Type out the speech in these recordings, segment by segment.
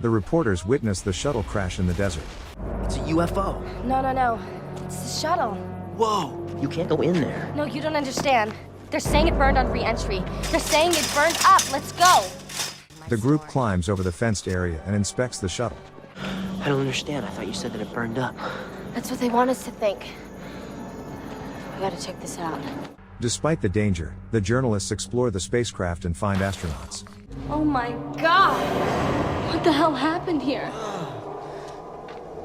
The reporters witness the shuttle crash in the desert. It's a UFO. No. It's the shuttle. Whoa, you can't go in there. No, you don't understand. They're saying it burned on re-entry. They're saying it burned up. Let's go. The group climbs over the fenced area and inspects the shuttle. I don't understand. I thought you said that it burned up. That's what they want us to think. We gotta check this out. Despite the danger, the journalists explore the spacecraft and find astronauts. Oh my God! What the hell happened here?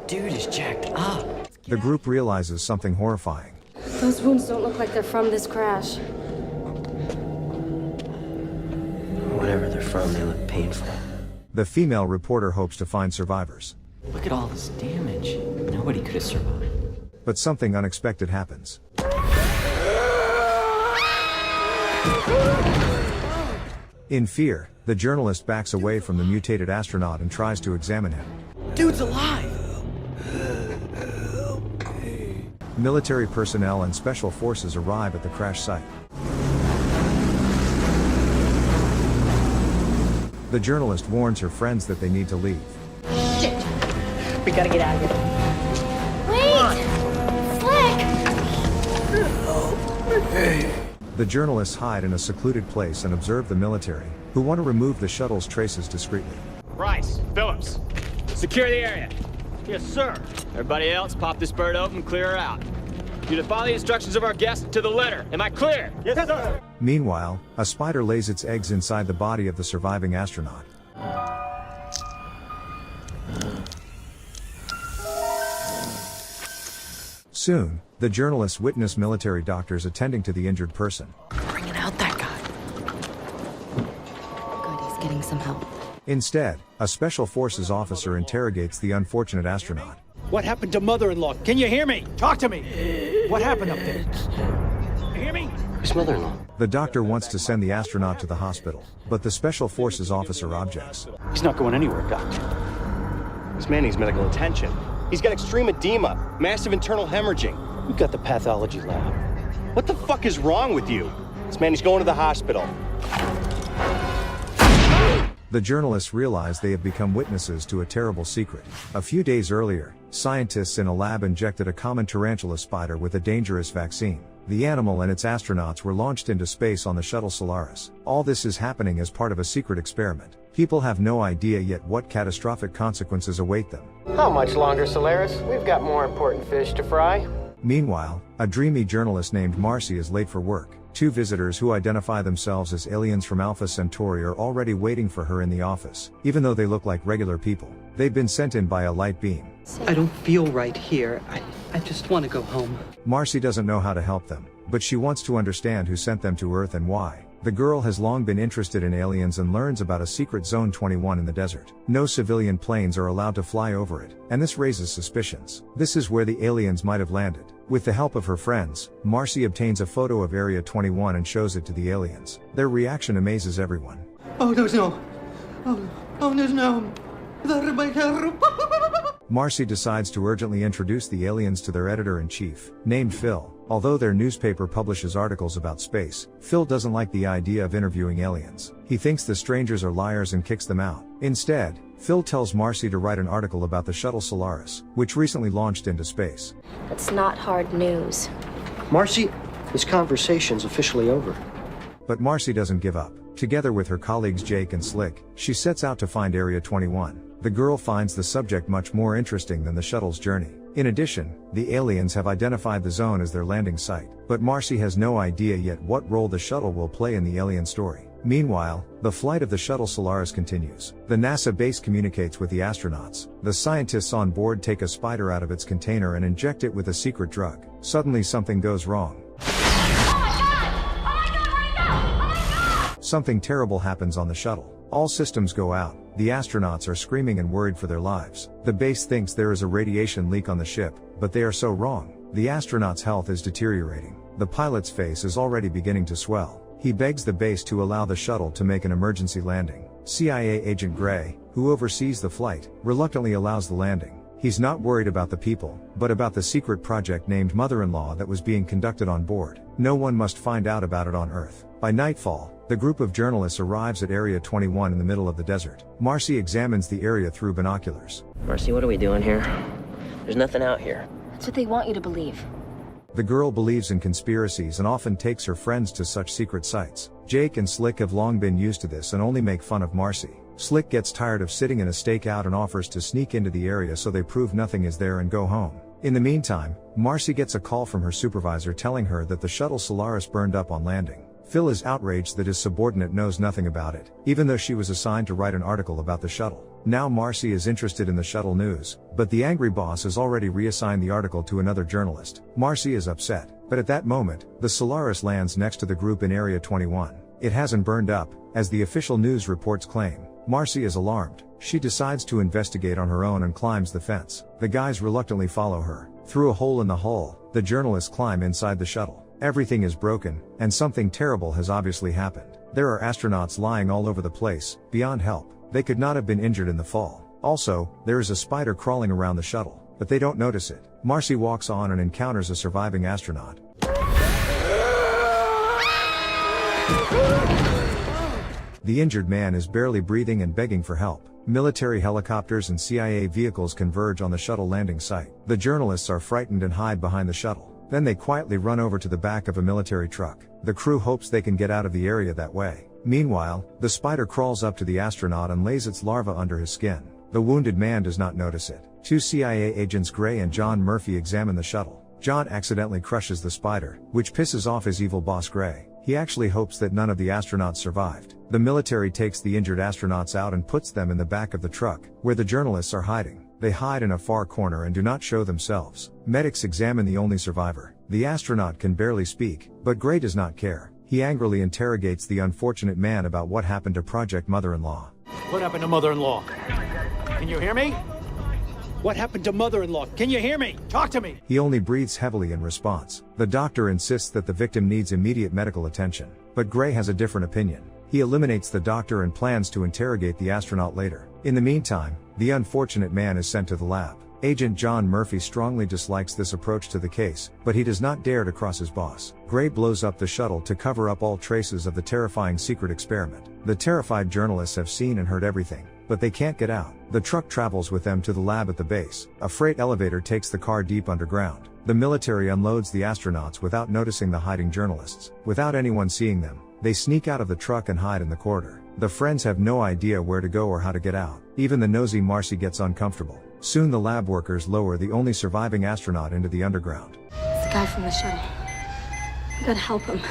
Dude is jacked up. The group realizes something horrifying. Those wounds don't look like they're from this crash. Whatever they're from, they look painful. The female reporter hopes to find survivors. Look at all this damage. Nobody could have survived. But something unexpected happens. In fear, the journalist backs away from the mutated astronaut and tries to examine him. Dude's alive! Military personnel and special forces arrive at the crash site. The journalist warns her friends that they need to leave. Shit! We gotta get out of here. Wait! Slick! The journalists hide in a secluded place and observe the military, who want to remove the shuttle's traces discreetly. Rice, Phillips, secure the area. Yes, sir. Everybody else, pop this bird open and clear her out. You to follow the instructions of our guest to the letter. Am I clear? Yes, sir. Meanwhile, a spider lays its eggs inside the body of the surviving astronaut. Soon, the journalists witness military doctors attending to the injured person. Bringing out that guy. Good, he's getting some help. Instead, a special forces officer interrogates the unfortunate astronaut. What happened to mother-in-law? Can you hear me? Talk to me. What happened up there? You hear me? Who's mother-in-law? The doctor wants to send the astronaut to the hospital, but the special forces officer objects. He's not going anywhere, Doctor. This man needs medical attention. He's got extreme edema, massive internal hemorrhaging. We've got the pathology lab. What the fuck is wrong with you? This man, he's going to the hospital. The journalists realize they have become witnesses to a terrible secret. A few days earlier, scientists in a lab injected a common tarantula spider with a dangerous vaccine. The animal and its astronauts were launched into space on the shuttle Solaris. All this is happening as part of a secret experiment. People have no idea yet what catastrophic consequences await them. How much longer, Solaris? We've got more important fish to fry. Meanwhile, a dreamy journalist named Marcy is late for work. Two visitors who identify themselves as aliens from Alpha Centauri are already waiting for her in the office, even though they look like regular people. They've been sent in by a light beam. I don't feel right here. I just want to go home. Marcy doesn't know how to help them, but she wants to understand who sent them to Earth and why. The girl has long been interested in aliens and learns about a secret Zone 21 in the desert. No civilian planes are allowed to fly over it, and this raises suspicions. This is where the aliens might have landed. With the help of her friends, Marcy obtains a photo of Area 21 and shows it to the aliens. Their reaction amazes everyone. Oh, no. Oh, no. Marcy decides to urgently introduce the aliens to their editor-in-chief, named Phil. Although their newspaper publishes articles about space, Phil doesn't like the idea of interviewing aliens. He thinks the strangers are liars and kicks them out. Instead, Phil tells Marcy to write an article about the shuttle Solaris, which recently launched into space. It's not hard news. Marcy, this conversation's officially over. But Marcy doesn't give up. Together with her colleagues Jake and Slick, she sets out to find Area 21. The girl finds the subject much more interesting than the shuttle's journey. In addition, the aliens have identified the zone as their landing site, but Marcy has no idea yet what role the shuttle will play in the alien story. Meanwhile, the flight of the shuttle Solaris continues. The NASA base communicates with the astronauts. The scientists on board take a spider out of its container and inject it with a secret drug. Suddenly something goes wrong. Something terrible happens on the shuttle. All systems go out. The astronauts are screaming and worried for their lives. The base thinks there is a radiation leak on the ship, but they are so wrong. The astronauts' health is deteriorating. The pilot's face is already beginning to swell. He begs the base to allow the shuttle to make an emergency landing. CIA agent Gray, who oversees the flight, reluctantly allows the landing. He's not worried about the people, but about the secret project named Mother-in-Law that was being conducted on board. No one must find out about it on Earth. By nightfall, The group of journalists arrives at Area 21 in the middle of the desert. Marcy examines the area through binoculars. Marcy, what are we doing here? There's nothing out here. That's what they want you to believe. The girl believes in conspiracies and often takes her friends to such secret sites. Jake and Slick have long been used to this and only make fun of Marcy. Slick gets tired of sitting in a stakeout and offers to sneak into the area so they prove nothing is there and go home. In the meantime, Marcy gets a call from her supervisor telling her that the shuttle Solaris burned up on landing. Phil is outraged that his subordinate knows nothing about it, even though she was assigned to write an article about the shuttle. Now Marcy is interested in the shuttle news, but the angry boss has already reassigned the article to another journalist. Marcy is upset, but at that moment, the Solaris lands next to the group in Area 21. It hasn't burned up, as the official news reports claim. Marcy is alarmed. She decides to investigate on her own and climbs the fence. The guys reluctantly follow her. Through a hole in the hull, the journalists climb inside the shuttle. Everything is broken, and something terrible has obviously happened. There are astronauts lying all over the place, beyond help. They could not have been injured in the fall. Also, there is a spider crawling around the shuttle, but they don't notice it. Marcy walks on and encounters a surviving astronaut. The injured man is barely breathing and begging for help. Military helicopters and CIA vehicles converge on the shuttle landing site. The journalists are frightened and hide behind the shuttle. Then they quietly run over to the back of a military truck. The crew hopes they can get out of the area that way. Meanwhile, the spider crawls up to the astronaut and lays its larva under his skin. The wounded man does not notice it. Two CIA agents Gray and John Murphy examine the shuttle. John accidentally crushes the spider, which pisses off his evil boss Gray. He actually hopes that none of the astronauts survived. The military takes the injured astronauts out and puts them in the back of the truck, where the journalists are hiding. They hide in a far corner and do not show themselves. Medics examine the only survivor. The astronaut can barely speak, but Gray does not care. He angrily interrogates the unfortunate man about what happened to Project Mother-in-Law. What happened to Mother-in-Law? Can you hear me? What happened to Mother-in-Law? Can you hear me? Talk to me! He only breathes heavily in response. The doctor insists that the victim needs immediate medical attention, but Gray has a different opinion. He eliminates the doctor and plans to interrogate the astronaut later. In the meantime, the unfortunate man is sent to the lab. Agent John Murphy strongly dislikes this approach to the case, but he does not dare to cross his boss. Gray blows up the shuttle to cover up all traces of the terrifying secret experiment. The terrified journalists have seen and heard everything, but they can't get out. The truck travels with them to the lab at the base. A freight elevator takes the car deep underground. The military unloads the astronauts without noticing the hiding journalists. Without anyone seeing them, they sneak out of the truck and hide in the corridor. The friends have no idea where to go or how to get out. Even the nosy Marcy gets uncomfortable. Soon the lab workers lower the only surviving astronaut into the underground. It's the guy from the shuttle. We gotta help him.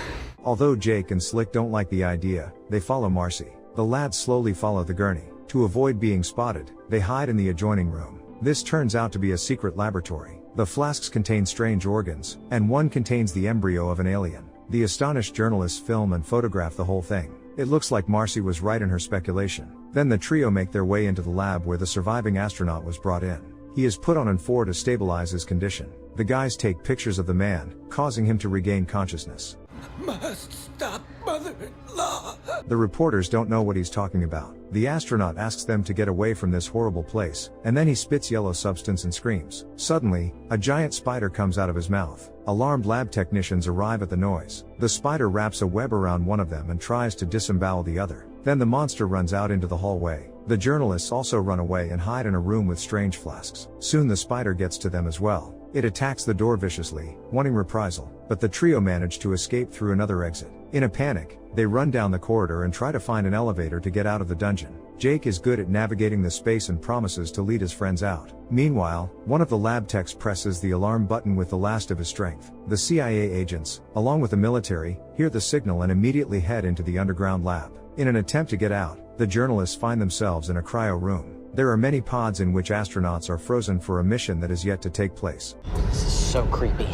Although Jake and Slick don't like the idea, they follow Marcy. The lads slowly follow the gurney. To avoid being spotted, they hide in the adjoining room. This turns out to be a secret laboratory. The flasks contain strange organs, and one contains the embryo of an alien. The astonished journalists film and photograph the whole thing. It looks like Marcy was right in her speculation. Then the trio make their way into the lab where the surviving astronaut was brought in. He is put on N4 to stabilize his condition. The guys take pictures of the man, causing him to regain consciousness. Must stop Mother-in-Law. The reporters don't know what he's talking about. The astronaut asks them to get away from this horrible place, and then he spits yellow substance and screams. Suddenly, a giant spider comes out of his mouth. Alarmed lab technicians arrive at the noise. The spider wraps a web around one of them and tries to disembowel the other. Then the monster runs out into the hallway. The journalists also run away and hide in a room with strange flasks. Soon the spider gets to them as well. It attacks the door viciously, wanting reprisal, but the trio manage to escape through another exit. In a panic, they run down the corridor and try to find an elevator to get out of the dungeon. Jake is good at navigating the space and promises to lead his friends out. Meanwhile, one of the lab techs presses the alarm button with the last of his strength. The CIA agents, along with the military, hear the signal and immediately head into the underground lab. In an attempt to get out, the journalists find themselves in a cryo room. There are many pods in which astronauts are frozen for a mission that is yet to take place. This is so creepy.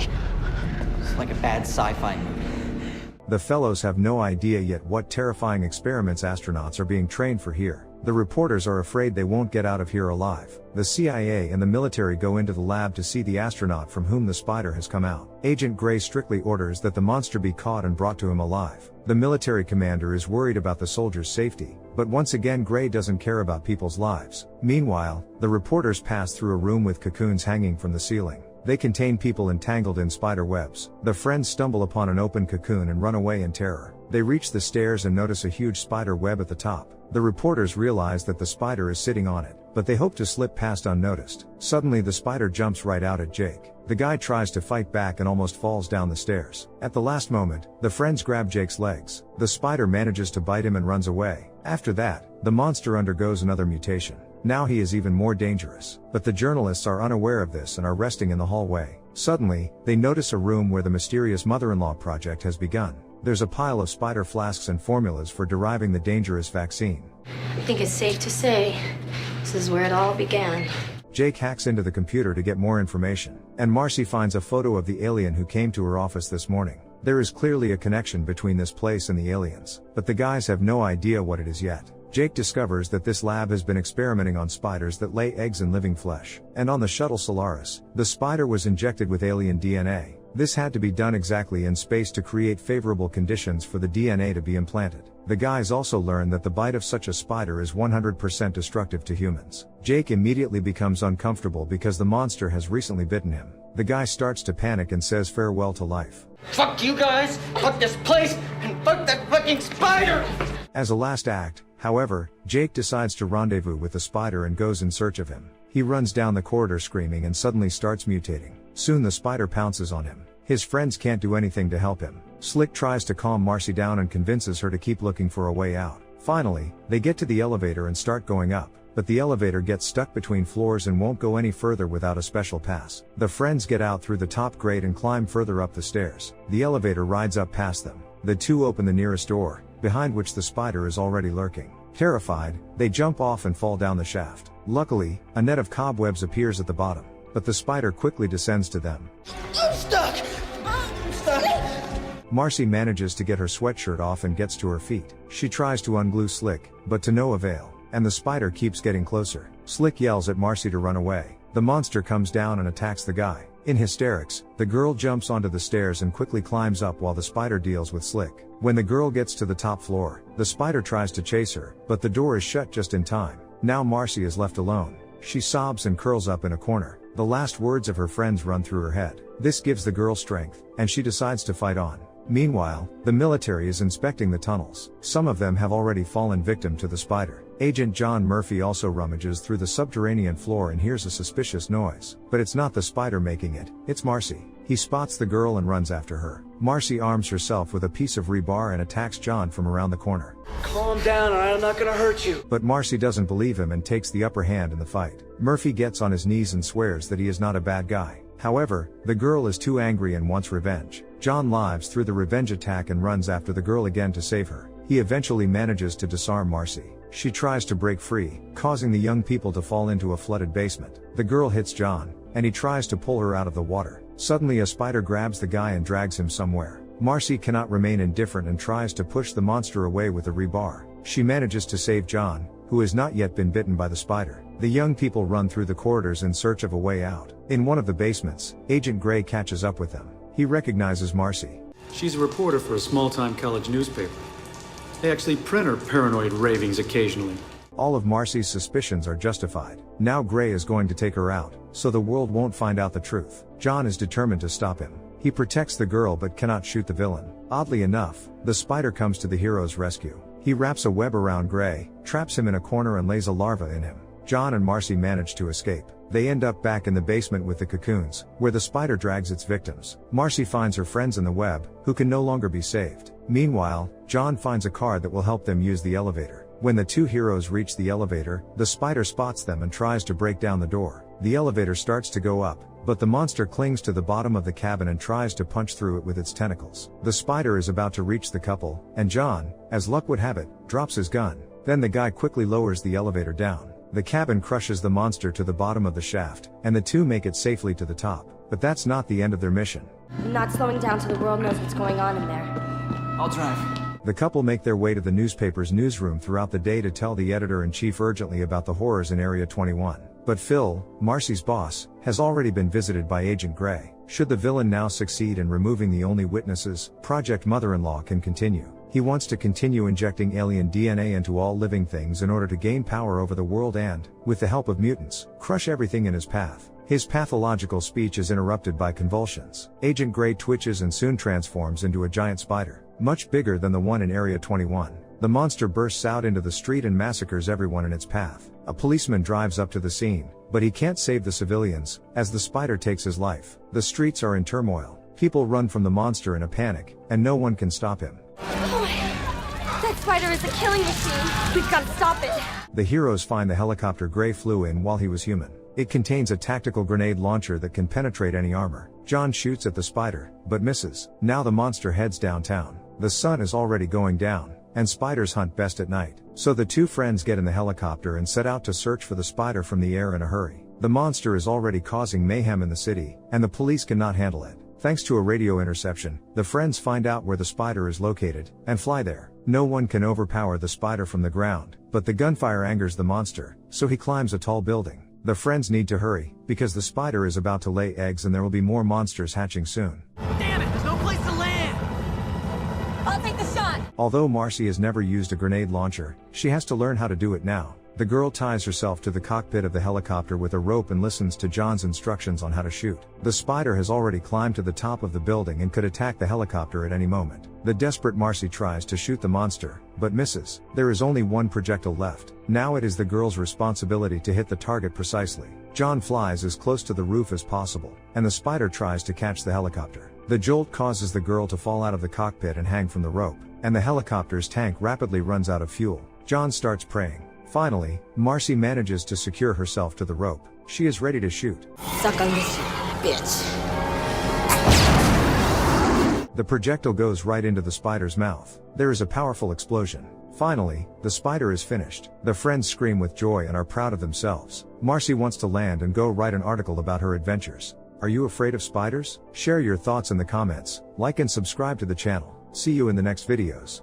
It's like a bad sci-fi movie. The fellows have no idea yet what terrifying experiments astronauts are being trained for here. The reporters are afraid they won't get out of here alive. The CIA and the military go into the lab to see the astronaut from whom the spider has come out. Agent Gray strictly orders that the monster be caught and brought to him alive. The military commander is worried about the soldiers' safety, but once again Gray doesn't care about people's lives. Meanwhile, the reporters pass through a room with cocoons hanging from the ceiling. They contain people entangled in spider webs. The friends stumble upon an open cocoon and run away in terror. They reach the stairs and notice a huge spider web at the top. The reporters realize that the spider is sitting on it, but they hope to slip past unnoticed. Suddenly the spider jumps right out at Jake. The guy tries to fight back and almost falls down the stairs. At the last moment, the friends grab Jake's legs. The spider manages to bite him and runs away. After that, the monster undergoes another mutation. Now he is even more dangerous. But the journalists are unaware of this and are resting in the hallway. Suddenly, they notice a room where the mysterious mother-in-law project has begun. There's a pile of spider flasks and formulas for deriving the dangerous vaccine. I think it's safe to say this is where it all began. Jake hacks into the computer to get more information, and Marcy finds a photo of the alien who came to her office this morning. There is clearly a connection between this place and the aliens, but the guys have no idea what it is yet. Jake discovers that this lab has been experimenting on spiders that lay eggs in living flesh, and on the shuttle Solaris, the spider was injected with alien DNA. This had to be done exactly in space to create favorable conditions for the DNA to be implanted. The guys also learn that the bite of such a spider is 100% destructive to humans. Jake immediately becomes uncomfortable because the monster has recently bitten him. The guy starts to panic and says farewell to life. Fuck you guys, fuck this place, and fuck that fucking spider! As a last act, however, Jake decides to rendezvous with the spider and goes in search of him. He runs down the corridor screaming and suddenly starts mutating. Soon the spider pounces on him. His friends can't do anything to help him. Slick tries to calm Marcy down and convinces her to keep looking for a way out. Finally, they get to the elevator and start going up, but the elevator gets stuck between floors and won't go any further without a special pass. The friends get out through the top grate and climb further up the stairs. The elevator rides up past them. The two open the nearest door, behind which the spider is already lurking. Terrified, they jump off and fall down the shaft. Luckily, a net of cobwebs appears at the bottom, but the spider quickly descends to them. I'm stuck! I'm stuck! Marcy manages to get her sweatshirt off and gets to her feet. She tries to unglue Slick, but to no avail, and the spider keeps getting closer. Slick yells at Marcy to run away. The monster comes down and attacks the guy. In hysterics, the girl jumps onto the stairs and quickly climbs up while the spider deals with Slick. When the girl gets to the top floor, the spider tries to chase her, but the door is shut just in time. Now Marcy is left alone. She sobs and curls up in a corner. The last words of her friends run through her head. This gives the girl strength, and she decides to fight on. Meanwhile, the military is inspecting the tunnels. Some of them have already fallen victim to the spider. Agent John Murphy also rummages through the subterranean floor and hears a suspicious noise. But it's not the spider making it, it's Marcy. He spots the girl and runs after her. Marcy arms herself with a piece of rebar and attacks John from around the corner. Calm down, I'm not gonna hurt you. But Marcy doesn't believe him and takes the upper hand in the fight. Murphy gets on his knees and swears that he is not a bad guy. However, the girl is too angry and wants revenge. John lives through the revenge attack and runs after the girl again to save her. He eventually manages to disarm Marcy. She tries to break free, causing the young people to fall into a flooded basement. The girl hits John, and he tries to pull her out of the water. Suddenly a spider grabs the guy and drags him somewhere. Marcy cannot remain indifferent and tries to push the monster away with a rebar. She manages to save John, who has not yet been bitten by the spider. The young people run through the corridors in search of a way out. In one of the basements, Agent Gray catches up with them. He recognizes Marcy. She's a reporter for a small-time college newspaper. They actually print her paranoid ravings occasionally. All of Marcy's suspicions are justified. Now Gray is going to take her out, so the world won't find out the truth. John is determined to stop him. He protects the girl but cannot shoot the villain. Oddly enough, the spider comes to the hero's rescue. He wraps a web around Gray, traps him in a corner and lays a larva in him. John and Marcy manage to escape. They end up back in the basement with the cocoons, where the spider drags its victims. Marcy finds her friends in the web, who can no longer be saved. Meanwhile, John finds a card that will help them use the elevator. When the two heroes reach the elevator, the spider spots them and tries to break down the door. The elevator starts to go up, but the monster clings to the bottom of the cabin and tries to punch through it with its tentacles. The spider is about to reach the couple, and John, as luck would have it, drops his gun. Then the guy quickly lowers the elevator down. The cabin crushes the monster to the bottom of the shaft, and the two make it safely to the top. But that's not the end of their mission. I'm not slowing down till the world knows what's going on in there. I'll drive. The couple make their way to the newspaper's newsroom throughout the day to tell the editor-in-chief urgently about the horrors in Area 21. But Phil, Marcy's boss, has already been visited by Agent Gray. Should the villain now succeed in removing the only witnesses, Project Mother-in-Law can continue. He wants to continue injecting alien DNA into all living things in order to gain power over the world and, with the help of mutants, crush everything in his path. His pathological speech is interrupted by convulsions. Agent Gray twitches and soon transforms into a giant spider. much bigger than the one in Area 21. The monster bursts out into the street and massacres everyone in its path. A policeman drives up to the scene, but he can't save the civilians, as the spider takes his life. The streets are in turmoil. People run from the monster in a panic, and no one can stop him. That spider is a killing machine. We've got to stop it. The heroes find the helicopter Gray flew in while he was human. It contains a tactical grenade launcher that can penetrate any armor. John shoots at the spider, but misses. Now the monster heads downtown. The sun is already going down, and spiders hunt best at night. So the two friends get in the helicopter and set out to search for the spider from the air in a hurry. The monster is already causing mayhem in the city, and the police cannot handle it. Thanks to a radio interception, the friends find out where the spider is located, and fly there. No one can overpower the spider from the ground, but the gunfire angers the monster, so he climbs a tall building. The friends need to hurry, because the spider is about to lay eggs and there will be more monsters hatching soon. Damn it, there's no place to land! I'll take the shot. Although Marcy has never used a grenade launcher, she has to learn how to do it now. The girl ties herself to the cockpit of the helicopter with a rope and listens to John's instructions on how to shoot. The spider has already climbed to the top of the building and could attack the helicopter at any moment. The desperate Marcy tries to shoot the monster, but misses. There is only one projectile left. Now it is the girl's responsibility to hit the target precisely. John flies as close to the roof as possible, and the spider tries to catch the helicopter. The jolt causes the girl to fall out of the cockpit and hang from the rope, and the helicopter's tank rapidly runs out of fuel. John starts praying. Finally, Marcy manages to secure herself to the rope. She is ready to shoot. Suck on this, bitch. The projectile goes right into the spider's mouth. There is a powerful explosion. Finally, the spider is finished. The friends scream with joy and are proud of themselves. Marcy wants to land and go write an article about her adventures. Are you afraid of spiders? Share your thoughts in the comments, like and subscribe to the channel. See you in the next videos.